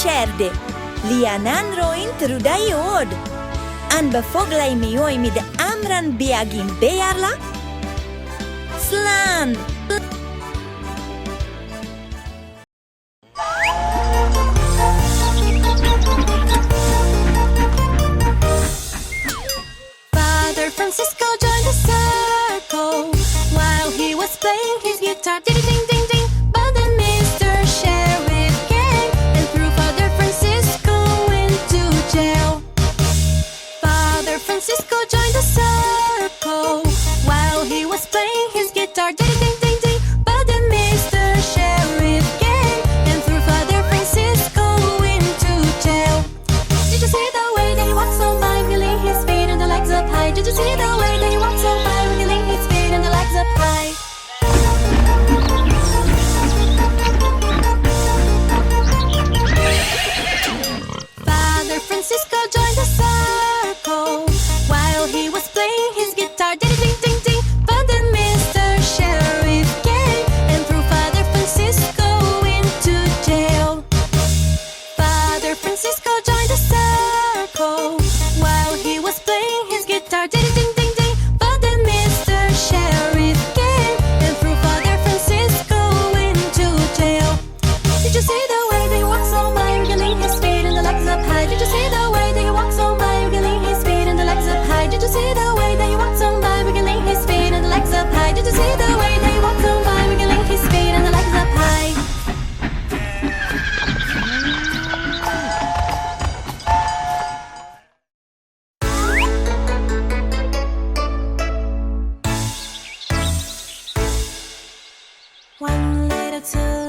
sherde. Liananroin trudaiod. An be Foghlaim mi de Amhráin Beagin bearla. Slan. Father Francisco joined the circle while he was playing his guitar. Ding ding ding ding. But then Mr. Sheriff came and threw Father Francisco into jail. Father Francisco joined the circle while he was playing his guitar. Ding ding ding ding. But then Mr. Sheriff came and threw Father Francisco into jail. Did you see the way that he walks on by, wheeling his feet and the legs up high? Did you see the way that he walks on by, wheeling his feet and the legs up high? Father Francisco joined the circle while he was playing his guitar. Ding ding ding ding. But then Mr. Sheriff came and threw Father Francisco into jail. Father Francisco joined the circle while he was playing his guitar. Ding ding ding ding. But then Mr. Sheriff came and threw Father Francisco into jail. Did you see the way that he walks on by, wriggling his feet and the legs up high? Did you see the way that he walks on by, wriggling his feet and the legs up high? Did you see the way that he walks on by, wriggling his feet and the legs up high? Did you see the way that he walks on by, wriggling his feet and the legs up high? One little, two